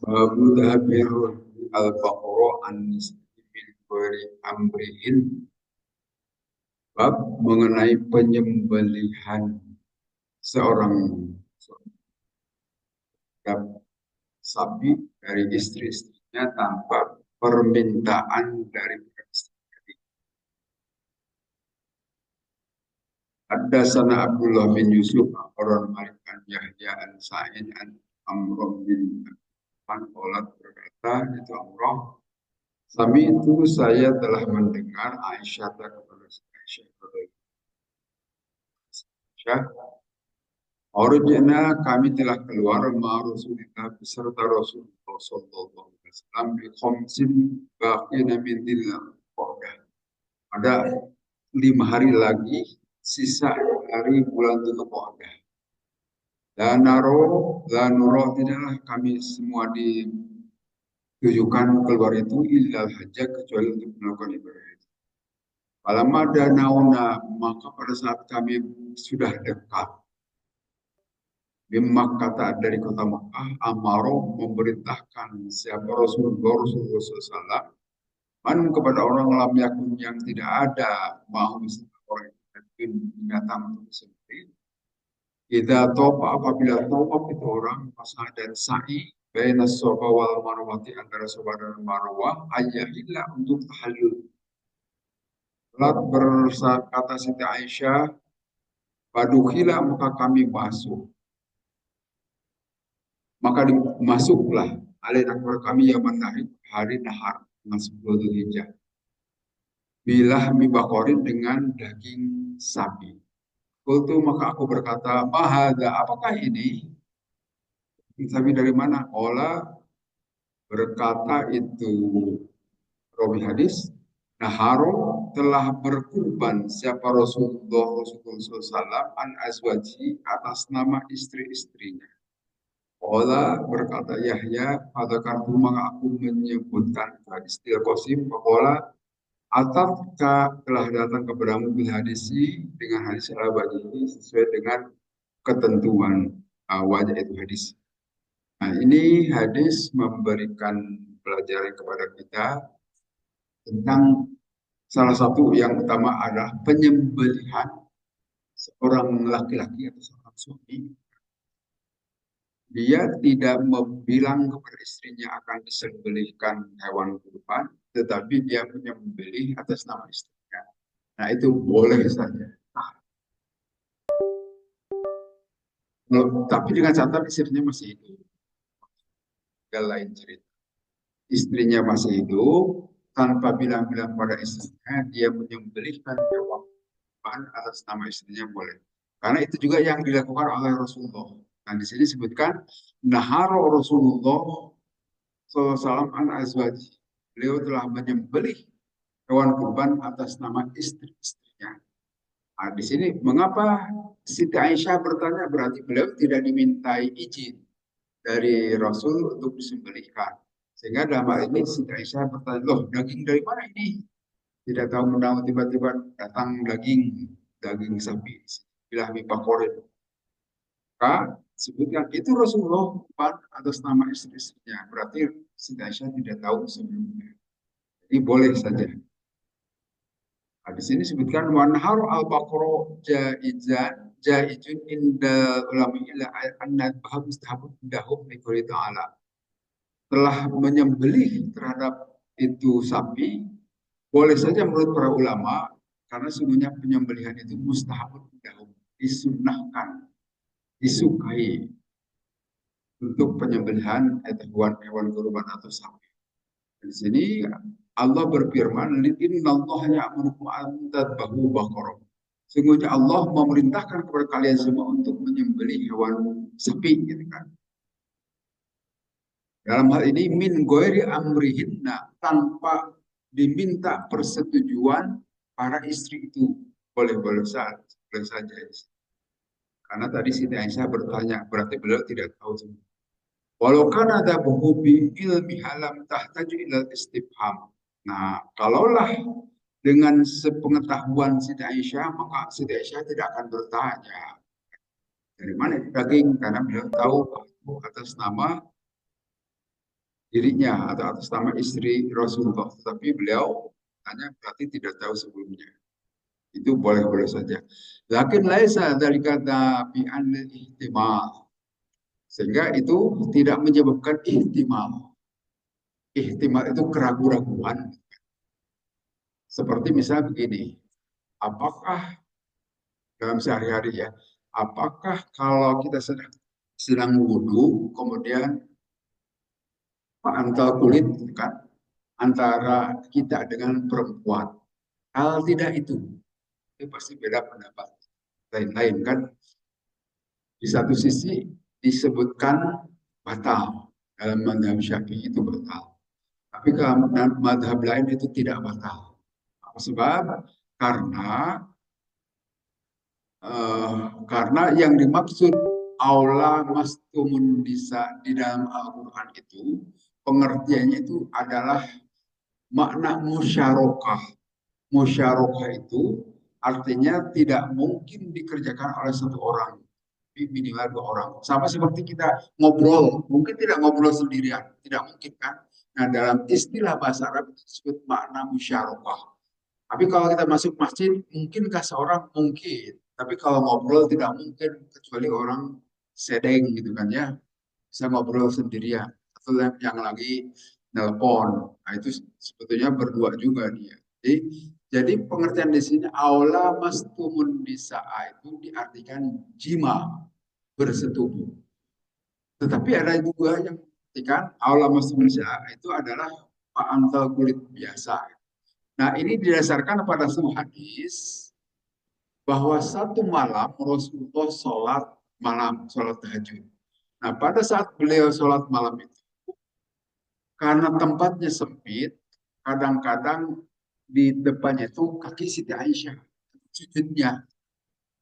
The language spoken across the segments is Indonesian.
Babu Dhabir al-Baqarah an-Nisbil amrihin. Bab mengenai penyembelihan seorang sapi dari istri-istrinya tanpa permintaan dari istri. Haddatsana Abdullah bin Yusuf akhbarana Malik an Yahya an Sa'id an Amr bin Qalat berkata itu Amr, Sami itu saya telah mendengar Aisyah kepada Aisyah. Orangnya kami telah keluar ma Rasulullah beserta Rasulullah Sallallahu Alaihi Wasallam di khomsin baqina min dillah. Ada 5 hari lagi sisa dari bulan Dzulqa'dah. Dan naro tidaklah kami semua ditujukan keluar itu illal hajjah kecuali untuk melakukan ibadah. Falamma danauna maka pada saat kami sudah dekat Bimmak kata dari kota Makkah, Amaro memerintahkan siapa Rasulullah SAW man kepada orang lam yakun yang tidak ada mau orang yang binatang itu sendiri. Kita topa apabila tawaf itu orang pasal dan sa'i baina sofa wal marwati antara sofa dan marwah ayahillah untuk tahallul. Lalu berkata Siti Aisyah, padukhila maka kami masuk. Maka masuklah alaina kepada kami yang menarik hari nahar dengan 10 Dzulhijjah. Bilah mibakorin dengan daging sapi. Kultu maka aku berkata, mahada apakah ini? Daging sapi dari mana? Ola berkata itu rawi hadis. Naharo telah berkurban siapa Rasulullah SAW an azwaji atas nama istri-istrinya. Ola berkata Yahya, pada kartu maka aku menyebutkan hadis Qasim, Pakola, ataukah telah datang kepadamu bil hadisi dengan hadis al-Bajili sesuai dengan ketentuan wajah itu hadis. Nah ini hadis memberikan pelajaran kepada kita tentang salah satu yang utama adalah penyembelihan seorang laki-laki atau seorang suami. Dia tidak bilang kepada istrinya akan disembelihkan hewan kurban, tetapi dia menyembelih atas nama istrinya. Nah itu boleh saja. Tapi dengan catatan istrinya masih hidup. Lain cerita. Istrinya masih hidup, tanpa bilang-bilang pada istrinya, dia menyembelihkan hewan kurban atas nama istrinya boleh. Karena itu juga yang dilakukan oleh Rasulullah. Nah di sini disebutkan naharo Rasulullah SAW an azwaji. Beliau telah menyembelih hewan kurban atas nama istri-istrinya. Nah, di sini mengapa Siti Aisyah bertanya berarti beliau tidak dimintai izin dari Rasul untuk disembelihkan. Sehingga dalam hal ini Siti Aisyah bertanya, loh daging dari mana ini? Tidak tahu menang tiba-tiba datang daging sapi. Bilah mipakorin. Maka sebutkan itu Rasulullah atas nama istri-istrinya. Berarti Siti Aisyah tidak tahu sebelumnya. Jadi boleh saja. Nah, di sini sebutkan wanharu al-baqara jaizun inda ulama ila anna bahab mustahabun indahum liqouli ta'ala. Telah menyembelih terhadap itu sapi boleh saja menurut para ulama karena sebenarnya penyembelihan itu mustahabun indahum, disunnahkan, disukai untuk penyembelihan hewan kurban atau sapi. Di sini Allah berfirman, "Innallaha ya'murukum an tadhbahu baqarah." Sungguhnya Allah memerintahkan kepada kalian semua untuk menyembelih hewan sapi, gitu kan. Dalam hal ini min ghairi amrihinna, tanpa diminta persetujuan para istri itu. Boleh-boleh saja. Karena tadi Siti Aisyah bertanya, berarti beliau tidak tahu semua. Walau kan ada buku bi ilmi halam tahtaju ilal istifham. Nah, kalaulah dengan sepengetahuan Siti Aisyah, maka Siti Aisyah tidak akan bertanya dari mana itu daging, karena beliau tahu atas nama dirinya atau atas nama istri Rasulullah, tetapi beliau hanya berarti tidak tahu sebelumnya. Itu boleh-boleh saja. Lakin laisa dari kata bi ihtimal. Sehingga itu tidak menyebabkan ihtimal. Ihtimal itu keraguan-raguan. Seperti misalnya begini, apakah dalam sehari-hari ya, apakah kalau kita sedang wudhu, kemudian antar kulit kan antara kita dengan perempuan, hal tidak itu pasti beda pendapat lain-lain kan. Di satu sisi disebutkan batal dalam mazhab Syafi'i itu batal, tapi kalau mazhab lain itu tidak batal. Apa sebab? Karena karena yang dimaksud aula mastumun bisa di dalam Al-Quran itu pengertiannya itu adalah makna musyarakah. Musyarakah itu artinya tidak mungkin dikerjakan oleh satu orang, minimal dua orang. Sama seperti kita ngobrol, mungkin tidak ngobrol sendirian, tidak mungkin kan? Nah, dalam istilah bahasa Arab itu disebut makna musyarakah. Tapi kalau kita masuk masjid, mungkinkah seorang? Mungkin. Tapi kalau ngobrol tidak mungkin, kecuali orang sedeng gitu kan ya. Bisa ngobrol sendirian. Atau yang lagi nelpon. Nah itu sebetulnya berdua juga dia. Jadi pengertian di sini aula mastumun bisa'a itu diartikan jima, bersetubuh. Tetapi ada juga yang artikan aula mastumun bisa'a itu adalah antal kulit biasa. Nah, ini didasarkan pada sebuah hadis bahwa satu malam Rasulullah sholat malam, sholat tahajud. Nah, pada saat beliau sholat malam itu, karena tempatnya sempit, kadang-kadang di depannya itu kaki Siti Aisyah, sujudnya.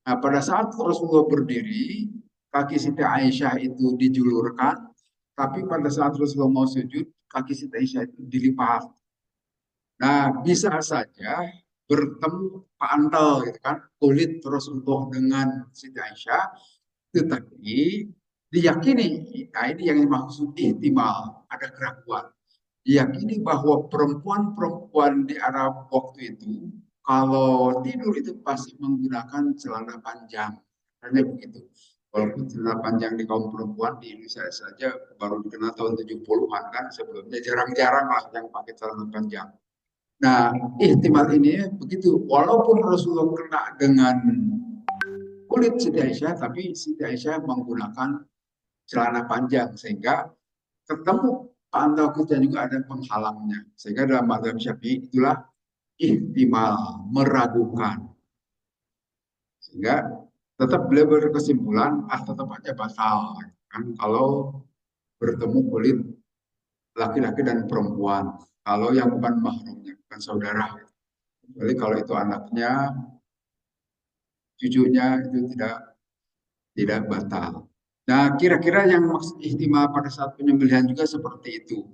Nah, pada saat Rasulullah berdiri, kaki Siti Aisyah itu dijulurkan, tapi pada saat Rasulullah mau sujud, kaki Siti Aisyah itu dilipat. Nah, bisa saja bertemu pantal gitu kan, kulit Rasulullah dengan Siti Aisyah, tetapi diyakini, nah ini yang dimaksud ihtimal, ada keraguan. Diyakini bahwa perempuan-perempuan di Arab waktu itu, kalau tidur itu pasti menggunakan celana panjang. Hanya begitu. Walaupun celana panjang di kaum perempuan di Indonesia saja baru dikenal tahun 70-an kan, sebelumnya jarang-jarang lah yang pakai celana panjang. Nah, ihtimal ini begitu. Walaupun Rasulullah kena dengan kulit Siti Aisyah, tapi Siti Aisyah menggunakan celana panjang sehingga ketemu pantau kita juga ada penghalangnya. Sehingga dalam mazhab Syafi'i itulah ihtimal, meragukan. Sehingga tetap beliau berkesimpulan, tetap aja batal. Kan kalau bertemu kulit laki-laki dan perempuan. Kalau yang bukan mahramnya, bukan saudara. Jadi kalau itu anaknya, cucunya itu tidak batal. Nah, kira-kira yang maksud ihtimal pada saat penyembelihan juga seperti itu.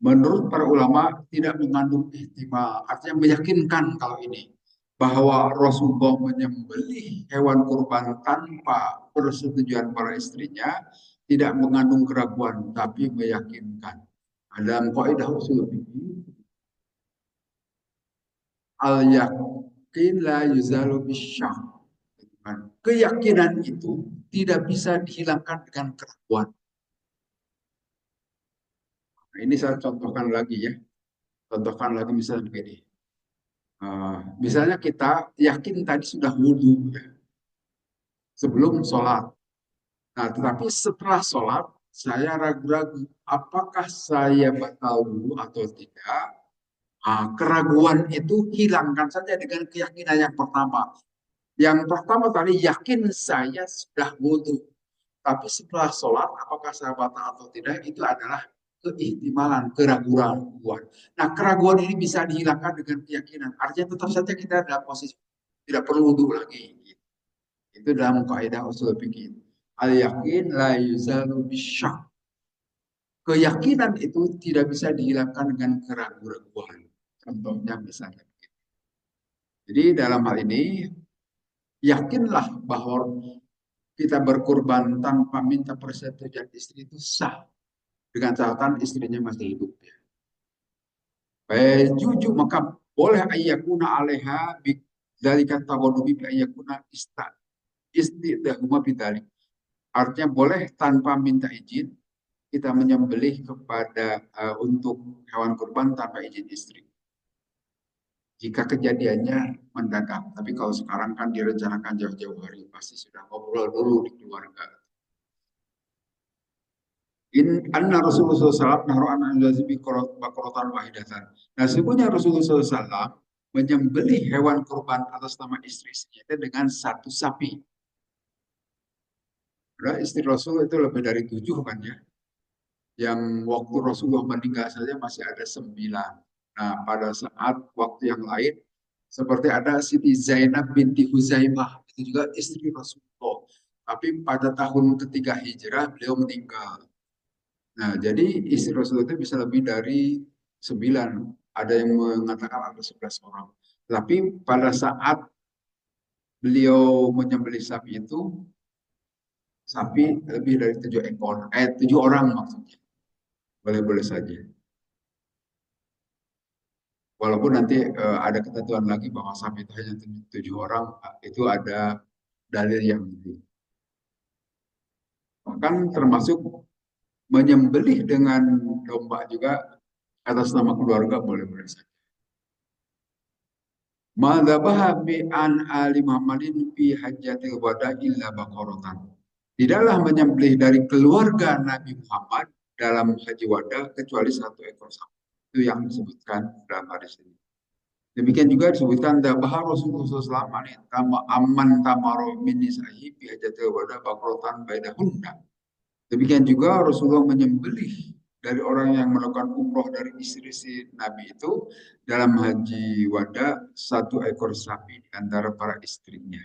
Menurut para ulama tidak mengandung ihtimal, artinya meyakinkan kalau ini bahwa Rasulullah menyembelih hewan kurban tanpa persetujuan para istrinya tidak mengandung keraguan, tapi meyakinkan. Dalam kaidah usul fikih, al yakin la yuzalu bisyak. Keyakinan itu tidak bisa dihilangkan dengan keraguan. Nah, ini saya contohkan lagi ya. Contohkan lagi misalnya begini. Misalnya kita yakin tadi sudah wudhu ya, sebelum sholat. Nah, tetapi setelah sholat, saya ragu-ragu apakah saya batal wudhu atau tidak. Keraguan itu hilangkan saja dengan keyakinan yang pertama. Yang pertama tadi yakin saya sudah wudhu. Tapi setelah sholat, apakah saya batal atau tidak, itu adalah keihtimalan, keraguan. Nah, keraguan ini bisa dihilangkan dengan keyakinan. Artinya tetap saja kita dalam posisi tidak perlu wudhu lagi. Itu dalam kaidah usul fikih. Al yakin la yuzalu bisyak. Keyakinan itu tidak bisa dihilangkan dengan keraguan. Contohnya misalnya. Jadi dalam hal ini yakinlah bahwa kita berkurban tanpa minta persetujuan istri itu sah. dengan catatan istrinya masih hidup. Juju maka boleh ayakuna aleha dari kata wadubi ayakuna istidahuma bidalik. Artinya boleh tanpa minta izin kita menyembelih untuk hewan kurban tanpa izin istri. Jika kejadiannya mendadak, tapi kalau sekarang kan direncanakan jauh-jauh hari, pasti sudah ngobrol dulu di keluarga. Anna Rasulullah SAW naruh anak bakorotan wahidatan. Nah, sebenarnya Rasulullah SAW menyembelih hewan kurban atas nama istri-istrinya itu dengan satu sapi. Nah, istri Rasul itu lebih dari 7 kan ya. Yang waktu Rasulullah meninggal saja masih ada 9. Nah, pada saat waktu yang lain, seperti ada Siti Zainab binti Huzaimah, itu juga istri Rasulullah. Tapi pada tahun ketiga hijrah, beliau meninggal. Nah, jadi istri Rasulullah itu bisa lebih dari 9. Ada yang mengatakan ada 11 orang. Tapi pada saat beliau menyembelih sapi itu, sapi lebih dari 7 ekor. 7 orang maksudnya. Boleh-boleh saja. Walaupun nanti ada ketentuan lagi bahwa sapi itu hanya 7 orang, itu ada dalil yang lebih. Bahkan termasuk menyembelih dengan domba juga atas nama keluarga boleh-boleh saja. Madzabaha bi an ali Muhammadin fi hajjatil wada illa baqaratan. Tidaklah menyembelih dari keluarga Nabi Muhammad dalam haji wada kecuali satu ekor sapi. Itu yang disebutkan dalam hadis ini. Demikian juga disebutkan dabah Rasulullah SAW kama aman tamaro min nisahi fi hajatil wada baqaratan bainahunna. Demikian juga Rasulullah menyembelih dari orang yang melakukan umroh dari istri-istri Nabi itu dalam haji wada satu ekor sapi di antara para istrinya.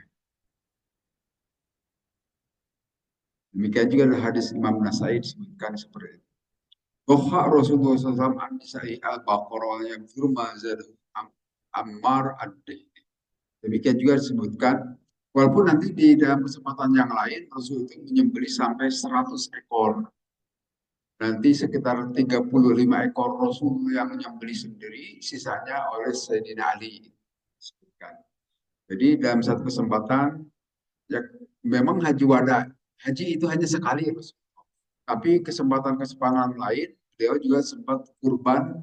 Demikian juga dalam hadis Imam Nasai disebutkan seperti itu. Doha Rasulullah SAW an-nisa'i al-baqarah yang firma zadahu ammar ad-dih. Demikian juga disebutkan, walaupun nanti di dalam kesempatan yang lain Rasul itu menyembelih sampai 100 ekor. Nanti sekitar 35 ekor Rasul yang menyembelih sendiri, sisanya oleh Sayyidina Ali. Disebutkan. Jadi dalam satu kesempatan, ya memang haji wada, haji itu hanya sekali Rasul. Tapi kesempatan-kesempatan lain, beliau juga sempat kurban,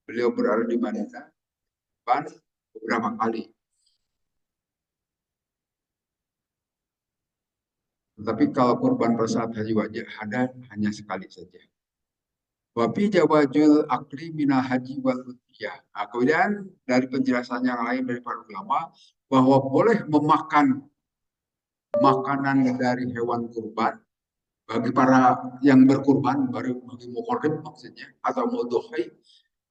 beliau berada di Madinah, kurban beberapa kali. Tetapi kalau kurban pada saat haji wajib ada hanya sekali saja. Wabi jawajul akli minal haji wal udhiyah. Nah, kemudian dari penjelasan yang lain dari para ulama bahwa boleh memakan makanan dari hewan kurban bagi para yang berkurban, bagi mukorib maksudnya atau mudhohi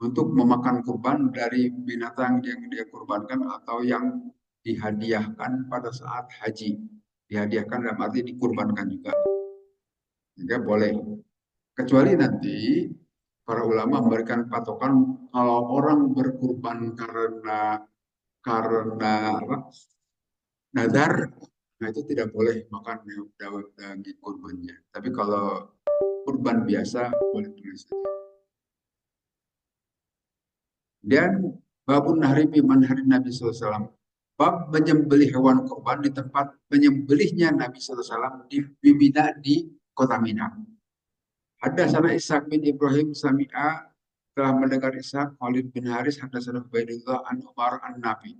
untuk memakan kurban dari binatang yang dia kurbankan atau yang dihadiahkan pada saat haji. Dihadiahkan dalam arti dikurbankan juga. Sehingga boleh. Kecuali nanti para ulama memberikan patokan kalau orang berkurban karena apa, nazar, nah itu tidak boleh makan daging kurbannya. Tapi kalau kurban biasa boleh boleh saja. Dan babun hari biman hari Nabi SAW. Bab menyembelih hewan kurban di tempat menyembelihnya Nabi SAW di Mina di kota Mina. Ada sana Ishak bin Ibrahim Sami'a telah mendengar Ishak Khalid bin Haris ada sana Ubaidullah an Umar an Nabi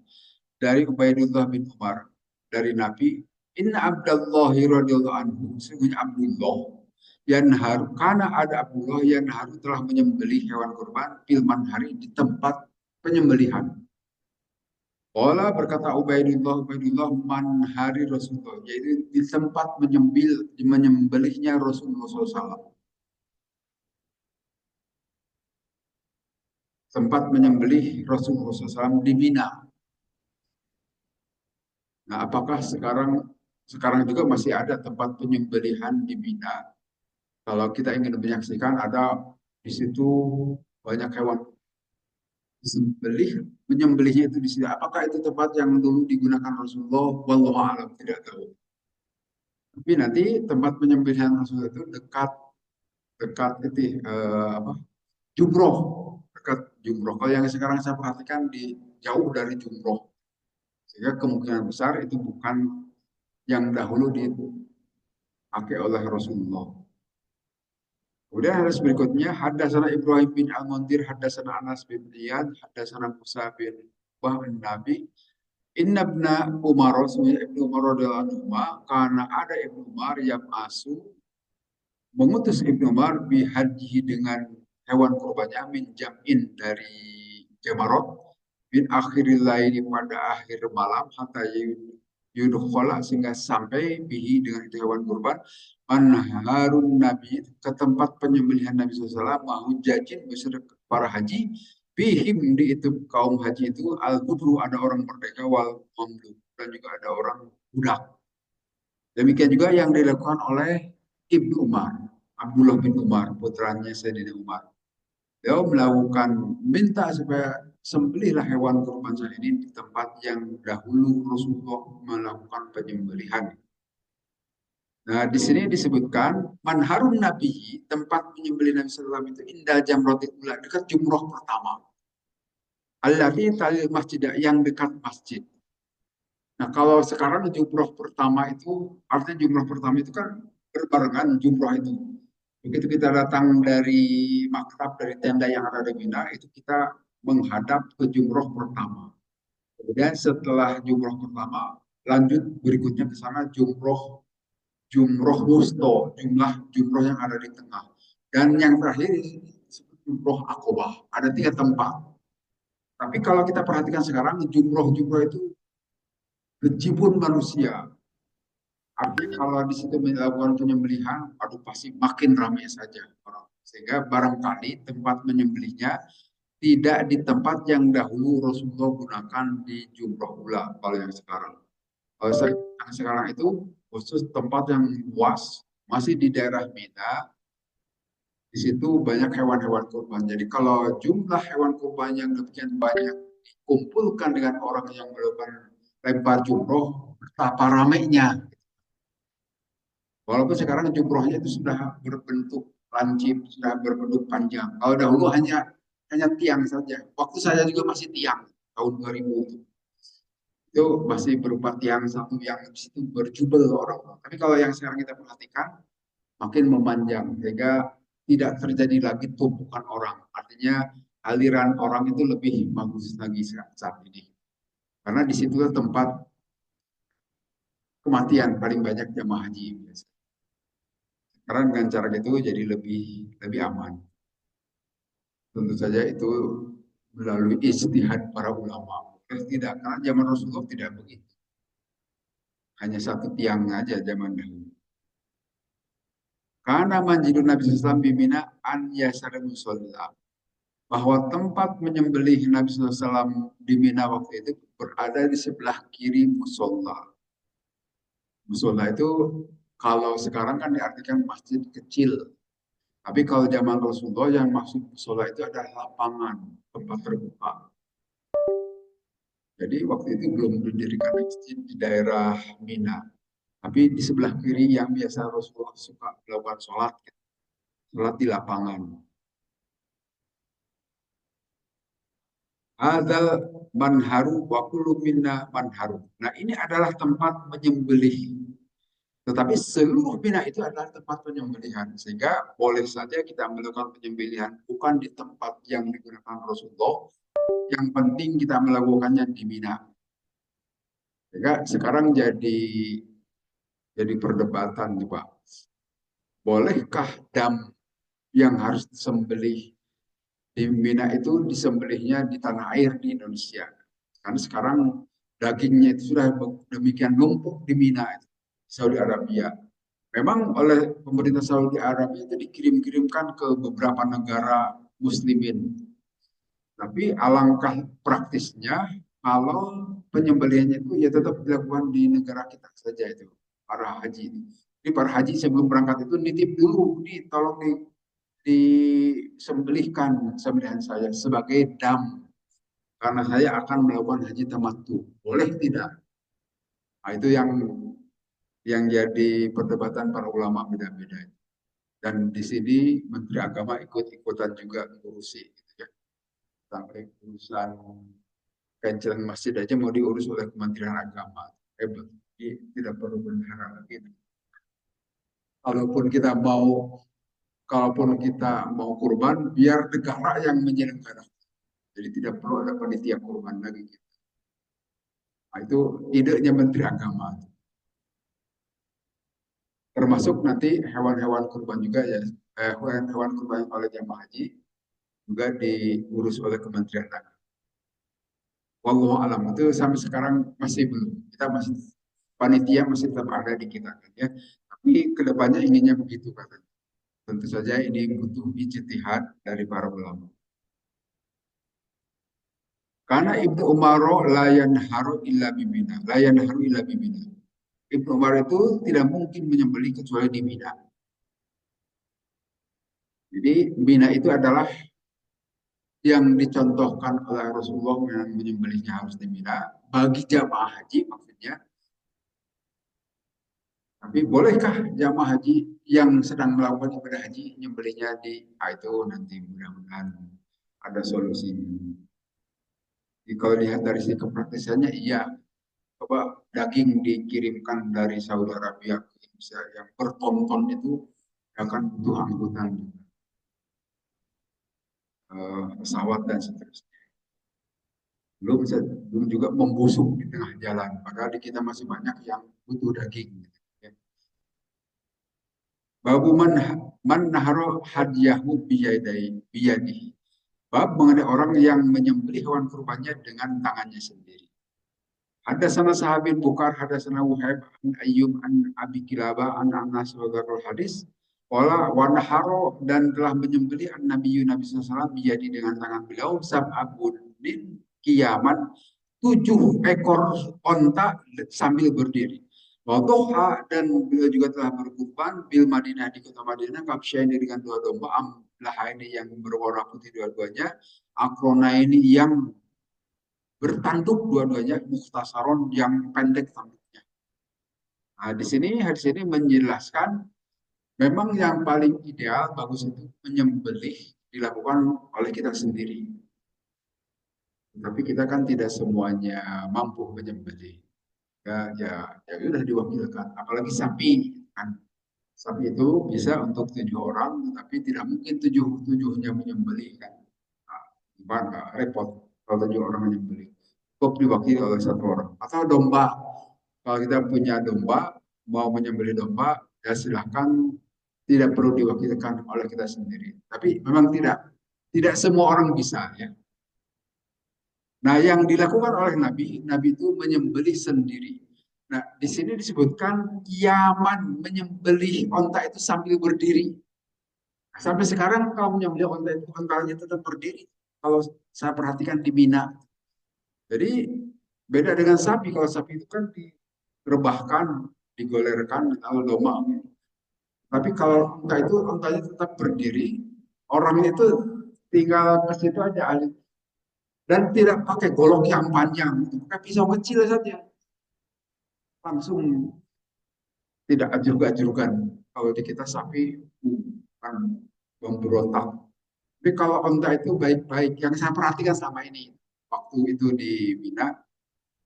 dari Ubaidullah bin Umar dari Nabi Inna Abdullah radhiyallahu anhu sesungguhnya Abdullah Yanharu karena ada Abdullah Yanharu telah menyembelih hewan kurban filman hari di tempat penyembelihan. Ola berkata Ubaidullah man hari Rasulullah yaitu di tempat menyembelihnya Rasulullah SAW. Tempat menyembelih Rasulullah SAW di Mina. Nah, apakah sekarang juga masih ada tempat penyembelihan di Mina? Kalau kita ingin menyaksikan ada di situ banyak hewan disembelih, menyembelihnya itu di sini. Apakah itu tempat yang dulu digunakan Rasulullah? Wallahu a'lam, tidak tahu. Tapi nanti tempat penyembelihan Rasulullah itu dekat dekat itu apa? Jumroh, dekat Jumroh. Kalau yang sekarang saya perhatikan di jauh dari Jumroh, sehingga kemungkinan besar itu bukan yang dahulu dipakai oleh Rasulullah. Kemudian hadis berikutnya, hadasana Ibrahim bin Al-Mundir, hadasana Anas bin Iyad, hadasana Musa bin Wahb bin Nabi, Inna ibna Umar, Rasulullah Ibnu Umar radhiyallahu anhu, karena ada Ibnu Umar yang asu mengutus Ibnu Umar bihajihi dengan hewan kurbannya min jam'in dari Jamarot bin akhiril laili pada akhir malam hatta yudkhala sehingga sampai bihi dengan itu hewan kurban manharun nabi ke tempat penyembelihan Nabi SAW mau jajin beserta para haji bihim di itu kaum haji itu al kubru ada orang merdeka wal mamluk dan juga ada orang budak. Demikian juga yang dilakukan oleh Ibnu Umar, Abdullah bin Umar, putranya Sayyidina Umar. Dia melakukan minta supaya sembelihlah hewan kurban saya ini di tempat yang dahulu Rasulullah melakukan penyembelihan. Nah, di sini disebutkan manharun nabi, tempat penyembelihan Nabi SAW itu indal jamrotil ula, dekat jumroh pertama. Alladhi talil masjid, yang dekat masjid. Nah, kalau sekarang jumroh pertama itu, artinya jumroh pertama itu kan berbarengan jumroh itu. Begitu kita datang dari maktab, dari tenda yang ada di Mina, itu kita menghadap ke jumroh pertama. Kemudian setelah jumroh pertama, lanjut berikutnya ke sana jumroh jumroh wusto, jumlah jumroh yang ada di tengah. Dan yang terakhir disebut jumroh akobah. Ada 3 tempat. Tapi kalau kita perhatikan sekarang, jumroh-jumroh itu bejibun manusia. Artinya kalau di situ melakukan penyembelihan, aduh pasti makin ramai saja orang. Sehingga barangkali tempat menyembelihnya tidak di tempat yang dahulu Rasulullah gunakan di Jumrah Ula kalau yang sekarang. Kalau yang sekarang itu khusus tempat yang luas, masih di daerah Mina, di situ banyak hewan-hewan kurban. Jadi kalau jumlah hewan kurban yang demikian banyak dikumpulkan dengan orang yang melakukan lempar jumroh, betapa ramainya. Walaupun sekarang jumrohnya itu sudah berbentuk lancip, sudah berbentuk panjang. Kalau dahulu hanya tiang saja. Waktu saya juga masih tiang tahun 2000 itu. Itu masih berupa tiang satu yang di situ berjubel orang. Tapi kalau yang sekarang kita perhatikan makin memanjang sehingga tidak terjadi lagi tumpukan orang. Artinya aliran orang itu lebih bagus lagi saat ini. Karena di situ tempat kematian paling banyak jamaah haji biasa. Karena dengan cara itu jadi lebih lebih aman. Tentu saja itu melalui ijtihad para ulama. Tidak, karena zaman Rasulullah tidak begitu. Hanya satu tiang aja zaman dahulu. Karena manjidun Nabi SAW bimina an yasar musolla. Bahwa tempat menyembelih Nabi SAW di Mina waktu itu berada di sebelah kiri musola. Musola itu kalau sekarang kan diartikan masjid kecil. Tapi kalau zaman Rasulullah yang maksud musola itu adalah lapangan, tempat terbuka. Jadi waktu itu belum didirikan masjid di daerah Mina. Tapi di sebelah kiri yang biasa Rasulullah suka melakukan sholat, sholat di lapangan. Adal manharu wa kullu minna manharu. Nah ini adalah tempat menyembelih. Tetapi seluruh Mina itu adalah tempat penyembelihan. Sehingga boleh saja kita melakukan penyembelihan bukan di tempat yang digunakan Rasulullah. Yang penting kita melakukannya di Mina. Sehingga sekarang jadi perdebatan nih Pak. Bolehkah dam yang harus disembelih di Mina itu disembelihnya di tanah air di Indonesia? Karena sekarang dagingnya itu sudah demikian numpuk di Mina, Saudi Arabia. Memang oleh pemerintah Saudi Arabia itu dikirim-kirimkan ke beberapa negara muslimin. Tapi alangkah praktisnya kalau penyembelihannya itu ya tetap dilakukan di negara kita saja itu, para haji. Jadi para haji sebelum berangkat itu nitip dulu, nih tolong disembelihkan sembelihan saya sebagai dam karena saya akan melakukan haji tamattu. Boleh tidak? Nah, itu yang jadi perdebatan para ulama beda-beda. Dan di sini Menteri Agama ikut-ikutan juga ngurusi, gitu ya. Sampai urusan kancelan masjid aja mau diurus oleh Kementerian Agama. Hebat. Jadi tidak perlu bendahara lagi. Kalaupun kita mau kalaupun kita mau kurban, biar negara yang menyelenggarakan. Jadi tidak perlu ada panitia kurban lagi. Gitu. Nah, itu idenya Menteri Agama. Termasuk nanti hewan-hewan kurban juga ya, hewan-hewan kurban oleh jamaah haji juga diurus oleh Kementerian Agama. Wallahu alam itu sampai sekarang masih belum. Kita masih panitia masih tetap ada di kita kan ya. Tapi kedepannya inginnya begitu katanya. Tentu saja ini butuh ijtihad dari para ulama. Karena Ibnu Umar layan haru illa bimina, layan haru illa bimina. Ibnu Umar itu tidak mungkin menyembelih kecuali di Mina. Jadi Mina itu adalah yang dicontohkan oleh Rasulullah yang menyembelihnya harus di Mina. Bagi jamaah haji maksudnya. Tapi bolehkah jamaah haji yang sedang melakukan ibadah haji menyembelihnya di itu nanti mudah-mudahan ada solusinya. Jadi kalau lihat dari sisi kepraktisannya, iya. Coba daging dikirimkan dari Saudi Arabia ke Indonesia yang bertonton itu akan butuh angkutan pesawat dan seterusnya. Belum juga membusuk di tengah jalan. Padahal di kita masih banyak yang butuh daging. Gitu, ya. Babu man naharo hadiyahu biyadihi. Bab mengenai orang yang menyembelih hewan kurbannya dengan tangannya sendiri. Hadasana sahabin Bukar, hadasana Wuhaib, an Ayyub, an Abi Kilabah, an Anas wa hadis. Wala wanaharo dan telah menyembelih an Nabi Nabi SAW menjadi dengan tangan beliau sab'abunin kiaman 7 ekor onta sambil berdiri. Waduha dan beliau juga telah berkurban bil Madinah di kota Madinah kapsyaini dengan 2 domba amlah ini yang berwarna putih dua-duanya akrona ini yang bertanduk dua-duanya mukhtasaron yang pendek tanduknya. Nah, di sini hadis ini menjelaskan memang yang paling ideal bagus itu menyembelih dilakukan oleh kita sendiri. Tapi kita kan tidak semuanya mampu menyembelih. Ya sudah diwakilkan. Apalagi sapi kan. Sapi itu bisa untuk 7 orang, tapi tidak mungkin tujuhnya menyembelih kan. Nah, gimana repot kalau 7 orang menyembelih. Cukup diwakili oleh 1 orang. Atau domba. Kalau kita punya domba, mau menyembelih domba, ya silahkan tidak perlu diwakilkan oleh kita sendiri. Tapi memang tidak semua orang bisa ya. Nah, yang dilakukan oleh Nabi, Nabi itu menyembelih sendiri. Nah, di sini disebutkan Yaman menyembelih onta itu sambil berdiri. Nah, sampai sekarang kalau menyembelih onta itu ontanya tetap berdiri. Kalau saya perhatikan di Mina. Jadi beda dengan sapi. Kalau sapi itu kan direbahkan, digolerkan, atau domba. Tapi kalau onta itu ontanya tetap berdiri. Orangnya itu tinggal ke situ aja dan tidak pakai golok yang panjang, pakai pisau kecil saja, langsung tidak ajur-ajurkan. Kalau di kita sapi kan memberontak. Tapi kalau onta itu baik-baik, yang saya perhatikan selama ini, waktu itu di Mina,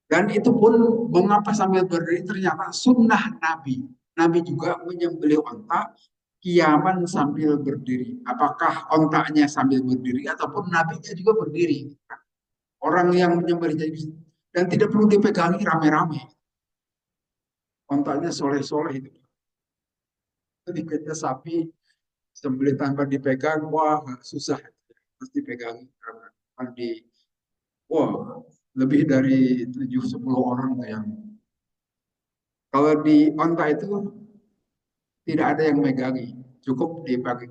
dan itu pun mengapa sambil berdiri ternyata sunnah Nabi. Nabi juga menyembelih onta kiaman sambil berdiri. Apakah ontanya sambil berdiri ataupun nabinya juga berdiri? Orang yang menyembelih dan tidak perlu dipegangi rame-rame. Ontanya soleh-soleh itu. Ketika sapi sembelih tanpa dipegang, wah susah. Harus dipegang karena di wah lebih dari 7-10 orang yang kalau di onta itu tidak ada yang megangi, cukup dipakai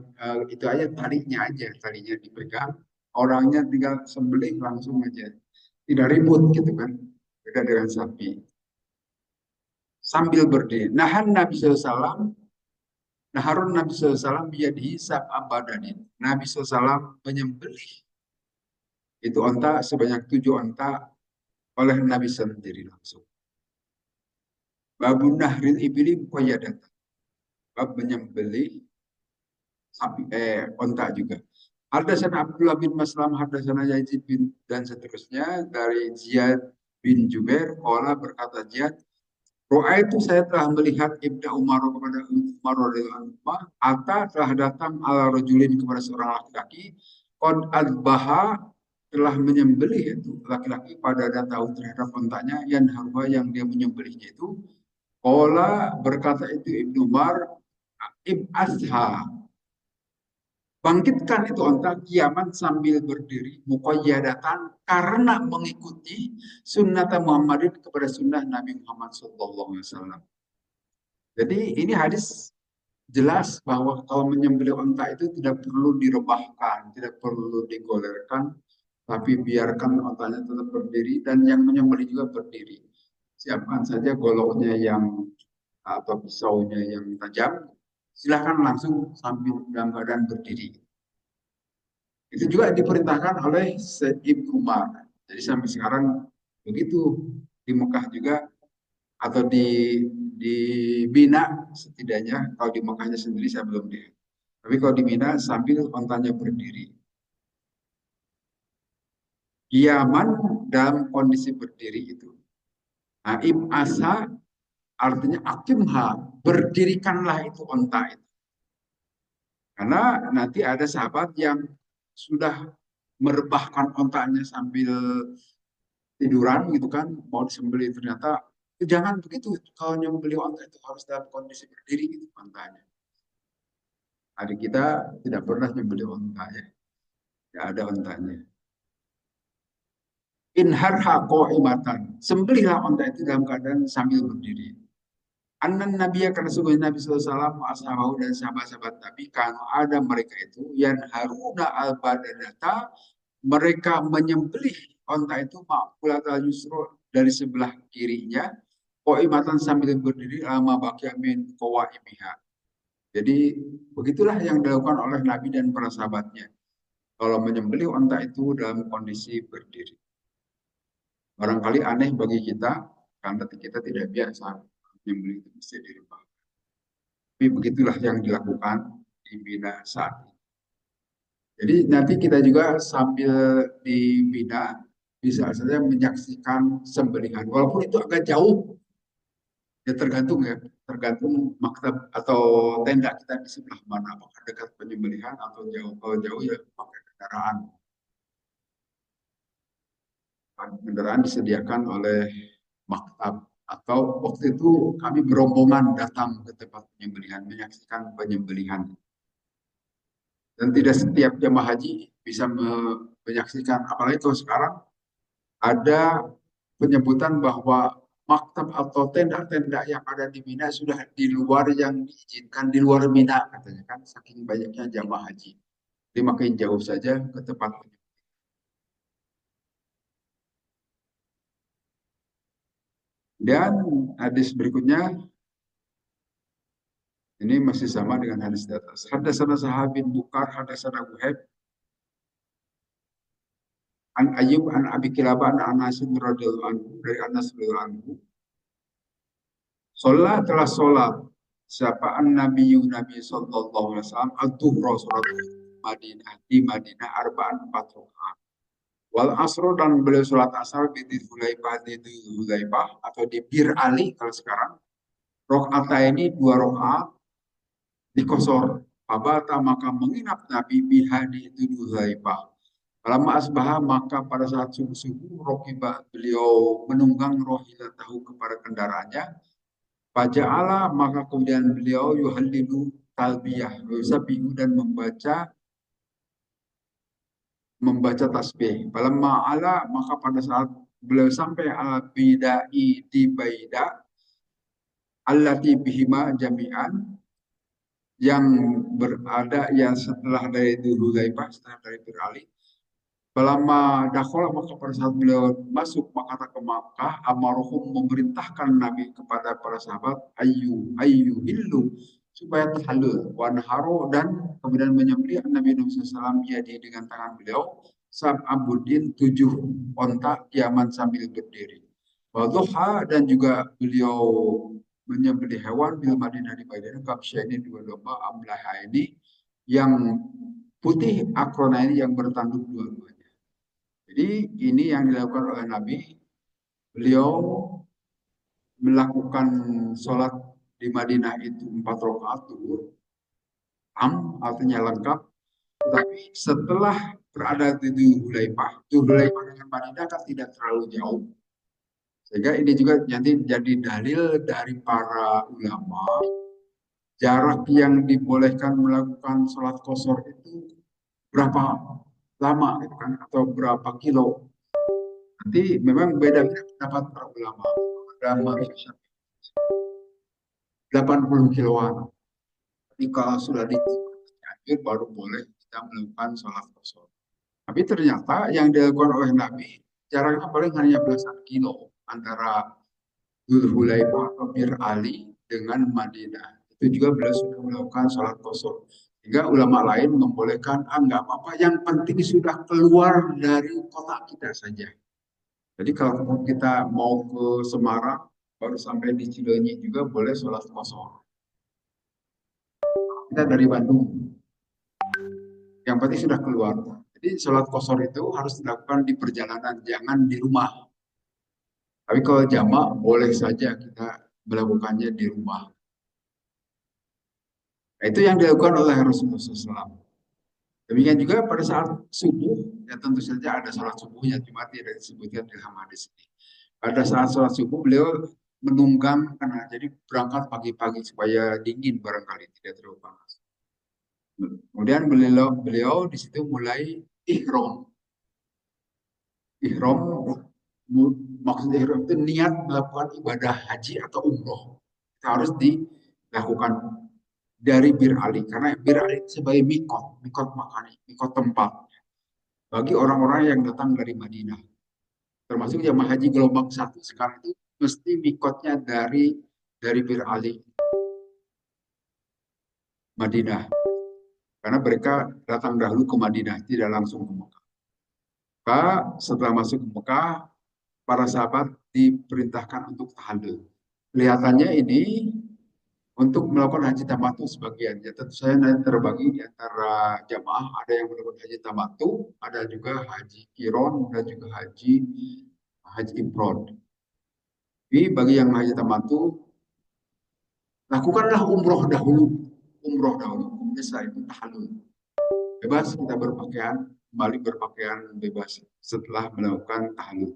itu aja talinya dipegang, orangnya tinggal sembelih langsung aja, tidak ribut gitu kan, beda dengan sapi. Sambil berdiri, nahan Nabi SAW, naharun Nabi SAW biyadihi sab'a badanin. Nabi SAW menyembelih itu onta sebanyak 7 onta oleh Nabi sendiri langsung. Babu nahril ibili muqayyadatan. Bab menyembelih sapi onta juga. Hadatsana Abdullah bin Maslam, hadatsana Yazid bin dan seterusnya dari Ziyad bin Jubair, qala berkata Ziyad, roa itu saya telah melihat Ibnu Umar kepada Umar radhiyallahu anhu, Ata telah datang ala rajulin kepada seorang laki-laki, qad adbaha telah menyembelih itu laki-laki pada tahu terhadap ontanya yang harba yang dia menyembelihnya itu. Qala berkata itu Ibnu Umar, ib'asha, bangkitkan itu onta kiaman sambil berdiri muqayyadatan karena mengikuti sunnah Muhammadin kepada sunnah Nabi Muhammad SAW. Jadi ini hadis jelas bahwa kalau menyembelih onta itu tidak perlu direbahkan, tidak perlu digolerkan, tapi biarkan ontanya tetap berdiri dan yang menyembelih juga berdiri. Siapkan saja goloknya yang atau pisaunya yang tajam, silahkan langsung sambil dalam keadaan berdiri. Itu juga diperintahkan oleh Sayyid Umar. Jadi sampai sekarang begitu di Mekah juga atau di Mina setidaknya. Kalau di Mekahnya sendiri saya belum lihat. Tapi kalau di Mina sambil ontanya berdiri. Yaman dalam kondisi berdiri itu. Nah, asa artinya akimha, berdirikanlah itu onta itu. Karena nanti ada sahabat yang sudah merebahkan ontanya sambil tiduran gitu kan, mau disembelih ternyata jangan begitu, kalau nyembelih onta itu harus dalam kondisi berdiri gitu ontanya. Adik kita tidak pernah nyembelih onta ya, tidak ada ontanya. Inharha qa'imatan, sembelihlah onta itu dalam keadaan sambil berdiri. Anan Nabi karena sungguh Nabi SAW ashabahu dan sahabat-sahabat Nabi kalau ada mereka itu yang haruna al badanata, mereka menyembelih onta itu ma'kulatal yusro dari sebelah kirinya, qaimatan sambil berdiri lama baki amin qawaimiha. Jadi begitulah yang dilakukan oleh Nabi dan para sahabatnya. Kalau menyembelih onta itu dalam kondisi berdiri. Barangkali aneh bagi kita karena kita tidak biasa menyembelih itu mesti dirubah. Tapi begitulah yang dilakukan di Bina saat ini. Jadi nanti kita juga sambil di Bina bisa saja menyaksikan sembelihan. Walaupun itu agak jauh, ya tergantung ya, tergantung maktab atau tenda kita di sebelah mana, apakah dekat penyembelihan atau jauh. Kalau jauh ya pakai kendaraan. Kendaraan disediakan oleh maktab atau waktu itu kami berombongan datang ke tempat penyembelihan menyaksikan penyembelihan. Dan tidak setiap jemaah haji bisa menyaksikan, apalagi kalau sekarang ada penyebutan bahwa maktab atau tenda-tenda yang ada di Mina sudah di luar yang diizinkan, di luar Mina katanya kan, saking banyaknya jamaah haji. Jadi makin jauh saja ke tempat. Dan hadis berikutnya ini masih sama dengan hadis di atas. Hadatsana sahabin Bukar, hadatsana Wuhaib an Ayyub an Abi Kilabah an Anas radhiyallahu anhu, dari Anas radhiyallahu anhu. Sholat telah sholat siapa Nabi Nabi sallallahu alaihi wasallam al-duhra, sholat Madinah di Madinah arba'an 4 rakaat. Wal asro, dan beliau sholat asar di Dzulaifah atau di Bir Ali kalau sekarang. Rakaat ini 2 rakaat dikosor. Abata maka menginap Nabi bihadi itu Dzulaifah. Lama asbah maka pada saat subuh-subuh rokiba beliau menunggang rohilah tahu kepada kendaraannya. Faja'ala maka kemudian beliau yuhallilu talbiyah, yusabihu, dan membaca tasbih. Falamma ala maka pada saat beliau sampai ala bidai di baida allati bihima jami'an, yang berada yang setelah dari Dzulaifah, setelah dari Fir'ali. Falamma dakhala maka pada saat beliau masuk maka ke Makkah, amaruhum memerintahkan Nabi kepada para sahabat ayu hillu, supaya tahalul wanharu, dan kemudian menyembelih Nabi SAW ya dengan tangan beliau sab'abudin 7 onta kiaman sambil berdiri. Wadhuha, dan juga beliau menyembelih hewan bil Madinah di Madinah, kabsya ini 2 domba, amlaha ini Yang putih akrona ini yang bertanduk dua-duanya. Jadi ini yang dilakukan oleh Nabi. Beliau melakukan sholat di Madinah itu 4 rakaat zuhur, artinya lengkap. Tetapi setelah berada di Dzulhulaifah dengan Madinah kan tidak terlalu jauh. Sehingga ini juga nanti jadi dalil dari para ulama, jarak yang dibolehkan melakukan sholat kosor itu berapa lama gitu kan, atau berapa kilo. Nanti memang beda-beda pendapat para ulama. Ada manusia 80 kiloan. Jadi kalau sudah di Cianjur baru boleh kita melakukan sholat kosor. Tapi ternyata yang dilakukan oleh Nabi jaraknya paling hanya belasan kilo antara Dzulhulaifah atau Bir Ali dengan Madinah. Itu juga beliau sudah melakukan sholat kosor. Sehingga ulama lain membolehkan, nggak apa-apa, yang penting sudah keluar dari kota kita saja. Jadi kalau kita mau ke Semarang, baru sampai di Cileunyi juga boleh sholat kosor. Kita dari Bandung, yang penting sudah keluar. Jadi sholat kosor itu harus dilakukan di perjalanan, jangan di rumah. Tapi kalau jamak boleh saja kita melakukannya di rumah. Nah, itu yang dilakukan oleh Rasulullah SAW. Demikian juga pada saat subuh, ya tentu saja ada sholat subuhnya, cuma tidak disebutkan di hadis ini. Pada saat sholat subuh, beliau menunggang, karena jadi berangkat pagi-pagi supaya dingin barangkali, tidak terlalu panas. Kemudian beliau di situ mulai ihram. Ihram, maksud ihram itu niat melakukan ibadah haji atau umroh. Itu harus dilakukan dari Bir Ali, karena Bir Ali itu sebagai mikot makani, mikot tempat bagi orang-orang yang datang dari Madinah. Termasuk jamaah haji gelombang satu sekarang itu mesti mikotnya dari Bir Ali, Madinah. Karena mereka datang dahulu ke Madinah, tidak langsung ke Mekah. Maka setelah masuk ke Mekah, para sahabat diperintahkan untuk tahallul. Kelihatannya ini untuk melakukan haji tamattu sebagian. Ya, tentu saya nanti terbagi di antara jamaah, ada yang melakukan haji tamattu, ada juga haji kiron, dan juga haji ifrad. Jadi bagi yang haji tamattu, lakukanlah umroh dahulu. Umroh dahulu, kemudian setelah itu tahallul. Bebas kita berpakaian, kembali berpakaian bebas setelah melakukan tahallul.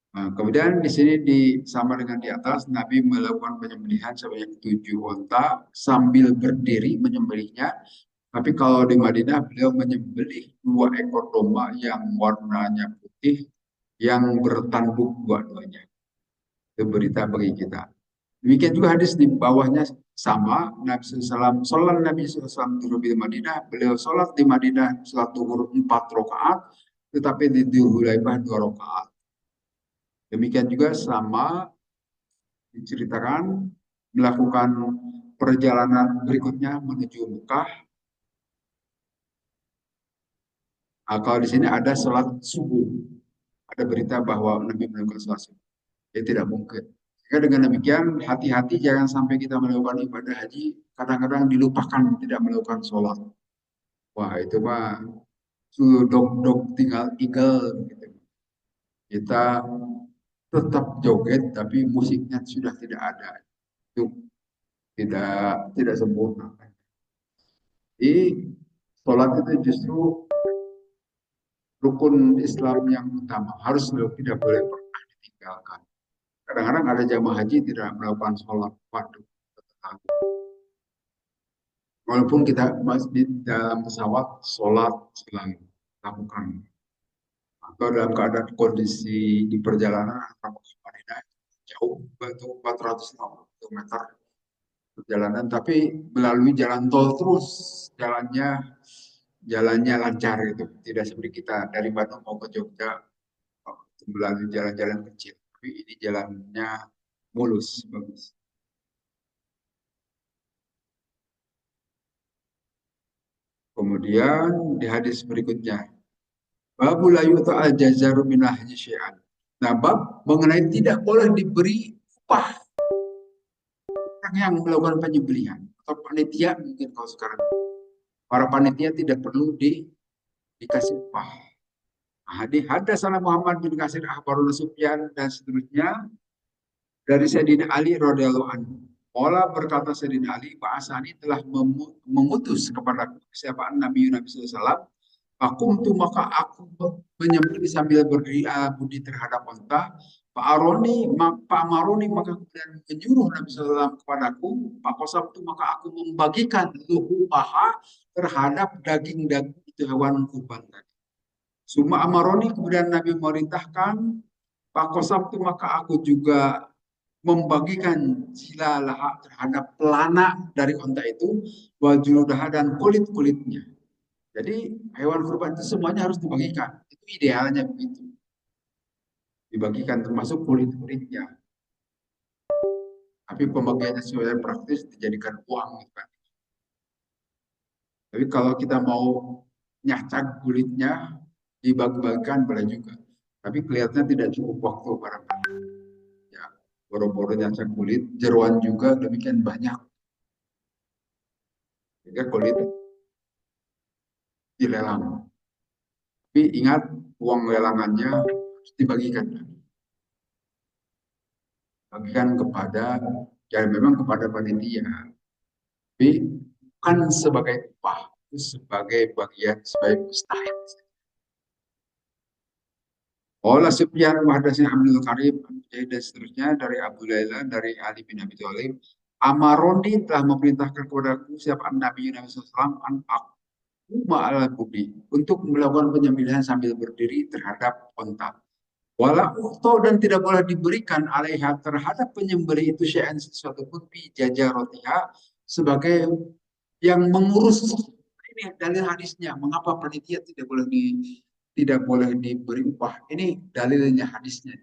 Nah, kemudian di sini sama dengan di atas, Nabi melakukan penyembelihan sebanyak 7 unta sambil berdiri menyembelihnya. Tapi kalau di Madinah beliau menyembelih 2 ekor domba yang warnanya putih yang bertanduk dua-duanya. Itu berita bagi kita. Demikian juga hadis di bawahnya sama. Nabi SAW, sholat Nabi SAW di Madinah. Beliau sholat di Madinah sholat zuhur 4 rakaat, tetapi di Dzulhulaifah 2 rakaat. Demikian juga sama diceritakan melakukan perjalanan berikutnya menuju Mekah. Nah, kalau di sini ada sholat subuh, ada berita bahwa Nabi melakukan sholat subuh. Ya tidak mungkin. Sehingga dengan demikian hati-hati jangan sampai kita melakukan ibadah haji kadang-kadang dilupakan tidak melakukan sholat. Wah itu mah dok-dok tinggal tinggal gitu. Kita tetap joget tapi musiknya sudah tidak ada. Itu tidak sempurna. Jadi sholat itu justru rukun Islam yang utama, harus tidak boleh pernah ditinggalkan. Kadang-kadang ada jamaah haji tidak melakukan sholat. Waduh, walaupun kita masih di dalam pesawat, sholat selalu lakukan. Atau dalam keadaan kondisi di perjalanan antara Madinah jauh, itu 450 km perjalanan, tapi melalui jalan tol terus, jalannya lancar itu. Tidak seperti kita dari Bandung mau ke Jogja melalui jalan-jalan kecil, tapi ini jalannya mulus, bagus. Kemudian di hadis berikutnya, Babu la yu'ta al-jazaru min ahli syai'an. Nah, bab mengenai tidak boleh diberi upah orang yang melakukan penyembelihan atau panitia mungkin kalau sekarang. Para panitia tidak perlu dikasih upah. Haddatsana Muhammad bin Kasir Akhbaruna Sufyan dan seterusnya dari Sayyidina Ali radhiyallahu anhu. Ola berkata Sayyidina Ali, Asani telah mengutus kepada siapa Nabi SAW. Akum tu maka aku menyembelih sambil berdiri budi terhadap unta. Pak Maroni maka kemudian menyuruh Nabi SAW kepadaku. Pak Kosam tu maka aku membagikan luhu paha terhadap daging-daging itu hewan kurban tadi. Suma Amaroni kemudian Nabi memerintahkan Pak Kosam tu maka aku juga membagikan silalaha terhadap pelana dari unta itu, wajudaha dan kulit-kulitnya. Jadi hewan kurban itu semuanya harus dibagikan. Itu idealnya begitu. Dibagikan termasuk kulit-kulitnya. Tapi pembagiannya sesuai praktis dijadikan uang. Kan. Tapi kalau kita mau nyacak kulitnya, dibagi-bagikan boleh juga. Tapi kelihatannya tidak cukup waktu barangkali. Ya, boro-boro nyacak kulit, jeruan juga demikian banyak. Sehingga kulit dilelang. Tapi ingat uang lelangannya harus dibagikan. Bagikan kepada, ya memang kepada panitia. Tapi bukan sebagai upah, itu sebagai bagian, sebagai mustahil. Olah Sufyan Wahdasin Abdul Karim dan seterusnya dari Abu Laila dari Ali bin Abi Thalib. Amaroni telah memerintahkan kepadaku siapa Nabi SAW an aku ma'al budi untuk melakukan penyembelihan sambil berdiri terhadap onta. Wala ukto dan tidak boleh diberikan alaiha terhadap penyembelih itu syai'an sesuatu pun fi jajarotiha sebagai yang mengurus. Ini dalil hadisnya mengapa panitia tidak boleh diberi upah. Ini dalilnya hadisnya.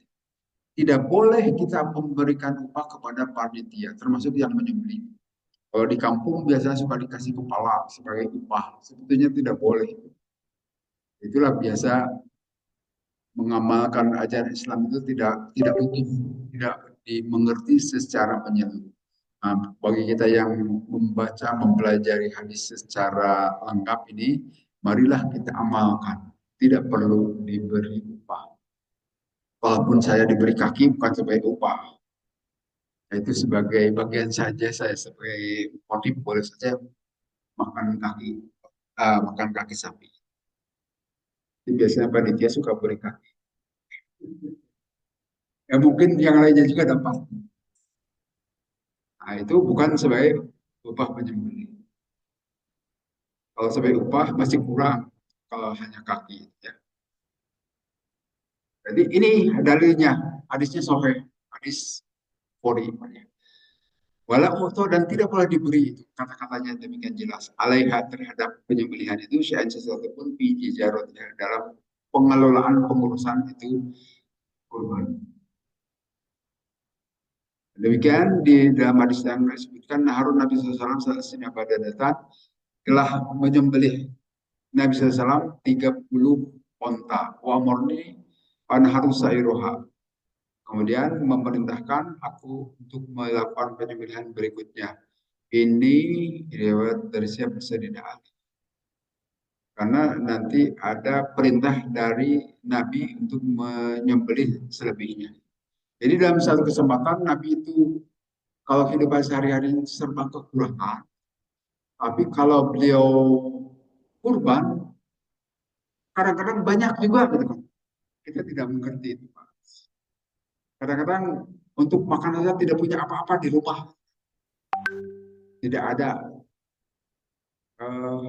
Tidak boleh kita memberikan upah kepada panitia termasuk yang menyembelih. Kalau di kampung biasanya suka dikasih kepala sebagai upah. Sebetulnya tidak boleh. Itulah biasa mengamalkan ajaran Islam itu tidak utuh, tidak dimengerti secara menyeluruh. Nah, bagi kita yang membaca, mempelajari hadis secara lengkap ini, marilah kita amalkan. Tidak perlu diberi upah. Walaupun saya diberi kaki bukan sebagai upah. Itu sebagai bagian saja saya sebagai motif boleh saja makan kaki sapi. Jadi biasanya panitia suka beri kaki. Ya mungkin yang lainnya juga dapat. Nah, itu bukan sebagai upah penyembelih. Kalau sebagai upah masih kurang kalau hanya kaki. Ya. Jadi ini dalilnya, hadisnya sahih, hadis Bukhari. Wala uto dan tidak boleh diberi itu kata-katanya demikian jelas. Alaiha terhadap penyembelihan itu syai'an sesuatu pun fi dalam pengelolaan pengurusan itu kurban. Demikian di dalam hadis yang disebutkan Harun Nabi SAW selesai pada datang telah menyembelih Nabi SAW 30 onta. Wa murni an harus sairoha. Kemudian memerintahkan aku untuk melakukan penyembelihan berikutnya. Ini riwayat dari siapa Sayyidina Ali. Karena nanti ada perintah dari Nabi untuk menyembelih selebihnya. Jadi dalam satu kesempatan Nabi itu kalau kehidupan sehari-hari serba kekurangan, tapi kalau beliau kurban, kadang-kadang banyak juga gitu kan. Kita tidak mengerti itu, Pak. Kadang-kadang untuk makan saja tidak punya apa-apa di rumah, tidak ada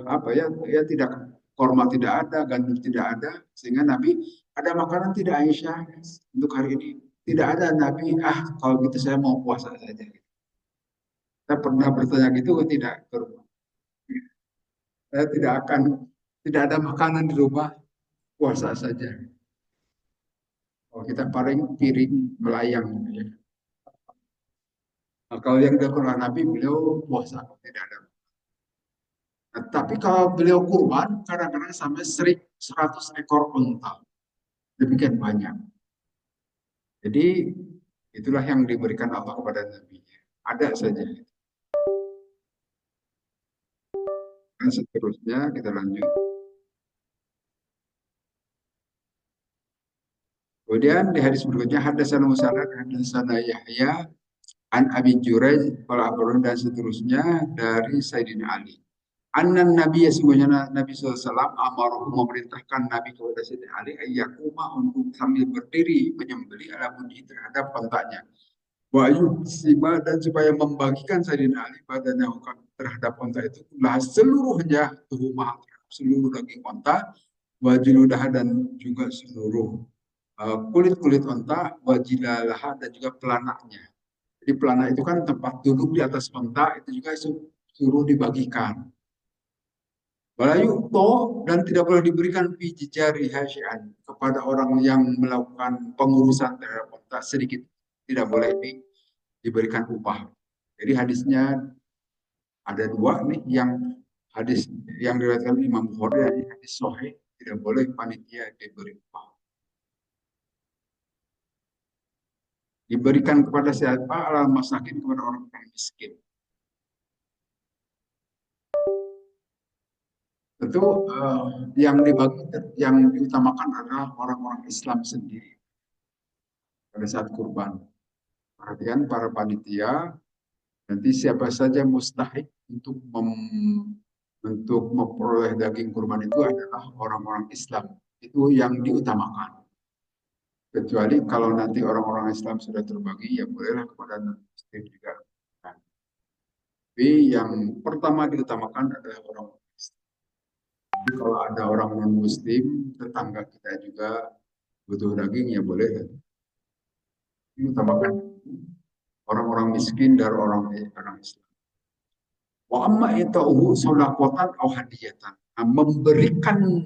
apa ya, ya tidak korma tidak ada, gandum tidak ada, sehingga Nabi ada makanan tidak Aisyah untuk hari ini. Tidak ada Nabi, kalau gitu saya mau puasa saja. Saya pernah bertanya gitu, tidak ke rumah. Saya tidak ada makanan di rumah, puasa saja. Kalau kita paling piring melayang. Ya. Nah, kalau yang dilakukan Nabi, beliau puasa, tidak ada. Nah, tapi kalau beliau kurban, kadang-kadang sampai 100 ekor unta. Demikian banyak. Jadi itulah yang diberikan Allah kepada Nabi. Ada saja. Dan seterusnya kita lanjut. Kemudian di hadis berikutnya hadatsana Musanad, hadatsana Yahya an Abi Juraij qala akhbarana dan seterusnya dari Sayyidina Ali. Annan Nabi sesungguhnya Nabi SAW amaruhu memerintahkan Nabi kepada Sayyidina Ali ayyakuma untuk sambil berdiri menyembelih ala mudi terhadap kontaknya. Wa sima dan supaya membagikan Sayyidina Ali badannya terhadap onta itu lah seluruhnya tubuh mahal seluruh daging onta wajiludah dan juga seluruh kulit-kulit onta wajilalah dan juga pelanaknya. Jadi pelana itu kan tempat duduk di atas onta itu juga suruh dibagikan. Walayu to dan tidak boleh diberikan pijijari hasyian kepada orang yang melakukan pengurusan terhadap onta sedikit tidak boleh diberikan upah. Jadi hadisnya ada dua nih yang hadis yang diriwayatkan Imam Bukhari hadis sahih tidak boleh panitia diberi upah. Diberikan kepada siapa? Alal masakin kepada orang miskin. Tentu yang dibagi yang diutamakan adalah orang-orang Islam sendiri pada saat kurban. Perhatikan para panitia, nanti siapa saja mustahik untuk memperoleh daging kurban itu adalah orang-orang Islam. Itu yang diutamakan. Kecuali kalau nanti orang-orang Islam sudah terbagi, ya bolehlah kepada non-Muslim juga. Tapi yang pertama diutamakan adalah orang Islam. Jadi kalau ada orang non-Muslim, tetangga kita juga butuh daging, ya boleh. Diutamakan orang-orang miskin dari orang Islam. Wa amma ita'uhu sodakotan atau hadiyatan. Nah, memberikan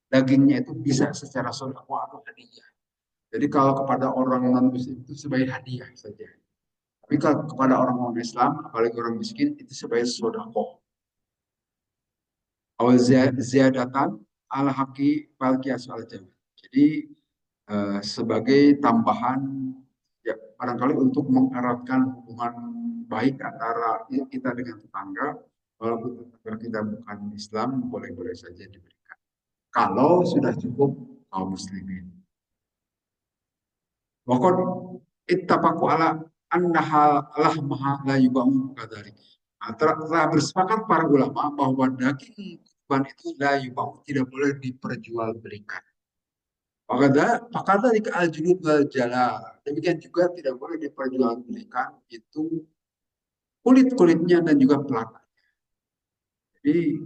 dagingnya itu bisa secara sodako atau hadiah. Jadi kalau kepada orang non-muslim itu sebagai hadiah saja. Tapi kalau kepada orang Islam, apalagi orang miskin, itu sebagai sodako. Awal ziyadatan ala haki falkias al jami. Jadi sebagai tambahan ya barangkali untuk mengeratkan hubungan baik antara kita dengan tetangga, walaupun tetangga kita bukan Islam, boleh-boleh saja diberikan. Kalau sudah cukup kaum muslimin. Wakon ittafaqu ala annaha lahmaha la yubahu kadzalik. Nah, telah bersepakat para ulama bahwa daging kurban itu la yubahu tidak boleh diperjualbelikan. Pakada di al-junud wal jalal. Demikian juga tidak boleh diperjualbelikan itu kulit-kulitnya dan juga pelatnya. Jadi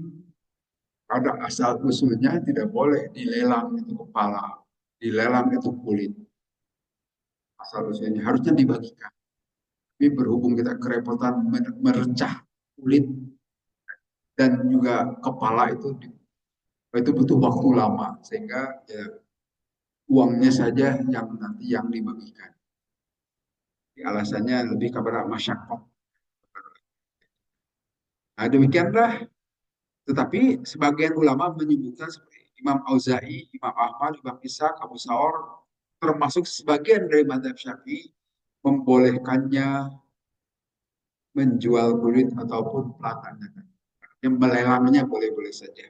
pada asal usulnya tidak boleh dilelang itu kepala, dilelang itu kulit. Asal usulnya harusnya dibagikan. Tapi berhubung kita kerepotan merecah kulit dan juga kepala itu butuh waktu lama sehingga ya, uangnya saja yang nanti yang dibagikan. Alasannya lebih kepada masyarakat. Nah, demikianlah. Tetapi sebagian ulama menyebutkan seperti Imam Auza'i, Imam Ahmad, Imam Ishaq, Abu Sa'or, termasuk sebagian dari mazhab Syafi'i membolehkannya menjual kulit ataupun pelatangnya. Yang melelangnya boleh-boleh saja.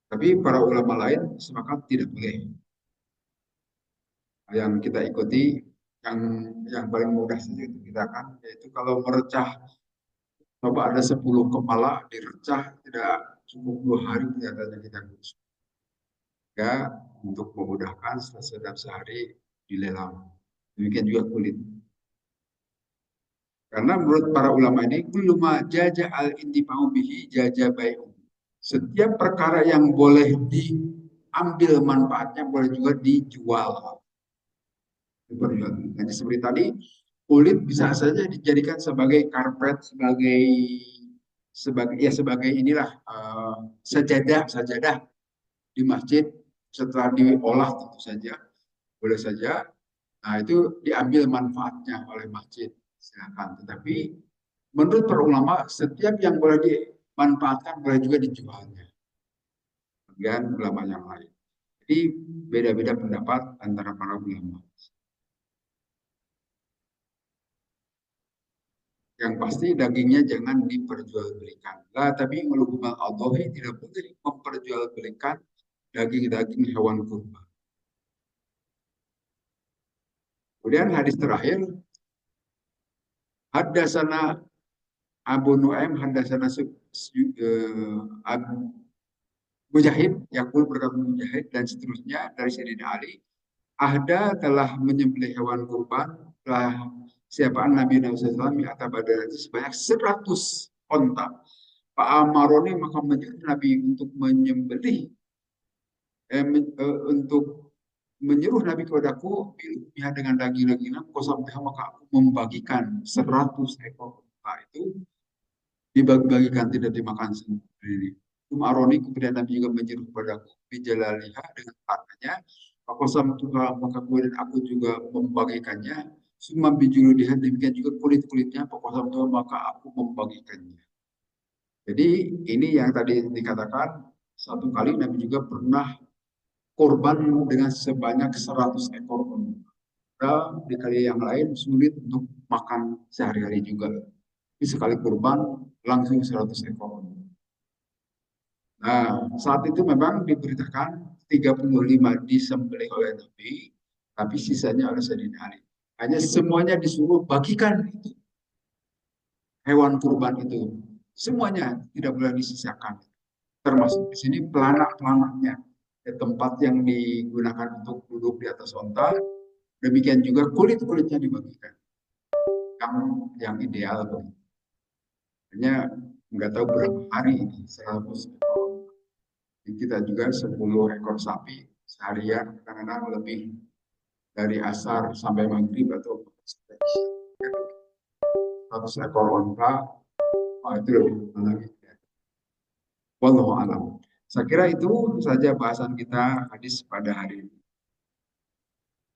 Tapi para ulama lain sepakat tidak boleh. Yang kita ikuti yang paling mudah saja itu kita kan yaitu kalau merecah coba ada 10 kepala direcah tidak cukup 2 hari kelihatannya kita kurus. Ya, untuk memudahkan setelah dalam sehari dilelang. Demikian juga kulit. Karena menurut para ulama ini, kuluma jaja al intifa'u bihi jaja bai'u. Setiap perkara yang boleh diambil manfaatnya boleh juga dijual. Jadi seperti tadi, kulit bisa saja dijadikan sebagai karpet, sebagai inilah sajadah di masjid setelah diolah tentu saja boleh saja. Nah itu diambil manfaatnya oleh masjid silakan. Tetapi menurut para ulama setiap yang boleh dimanfaatkan boleh juga dijualnya. Kemudian ulama yang lain. Jadi beda-beda pendapat antara para ulama. Yang pasti dagingnya jangan diperjualbelikan. Lah, tapi ulama Allahi tidak boleh memperjualbelikan daging-daging hewan kurban. Kemudian hadis terakhir, haddatsana Abu Nuaim haddatsana Abu Mujahid, Yakul berkata Mujahid dan seterusnya dari Sayyidina Ali. Ahda telah menyembelih hewan kurban, telah siapaan Nabi SAW atau badar itu sebanyak 100 onta. Pak Amaroni maka menyuruh Nabi untuk menyembelih, untuk menyuruh Nabi kepadaku ya dengan daging-dagingnya kosambiha maka aku membagikan 100 ekor unta itu dibagi-bagikan tidak dimakan sendiri. Aroni kemudian Nabi juga menyuruh padaku bijalaliha dengan tangannya. Pakosam Tuhan maka kemudian aku juga membagikannya. Semua bijulu diha demikian juga kulit-kulitnya. Pakosam Tuhan maka aku membagikannya. Jadi ini yang tadi dikatakan satu kali Nabi juga pernah korban dengan sebanyak 100 ekor unta. Di kali yang lain sulit untuk makan sehari-hari juga. Tapi sekali kurban langsung 100 ekor. Nah, saat itu memang diberitakan 35 disembelih oleh Nabi, tapi sisanya oleh Sayyidina Ali. Hanya semuanya disuruh bagikan itu, hewan kurban itu. Semuanya tidak boleh disisakan. Termasuk di sini pelanak-pelanaknya. Tempat yang digunakan untuk duduk di atas onta, demikian juga kulit-kulitnya dibagikan. Yang ideal. Hanya nggak tahu berapa hari ini, 100 ekor. Kita juga 10 ekor sapi seharian, kadang-kadang lebih dari asar sampai maghrib atau sampai isya. 100 ekor onta, itu lebih lagi. Wallahu alam. Saya kira itu saja bahasan kita hadis pada hari ini.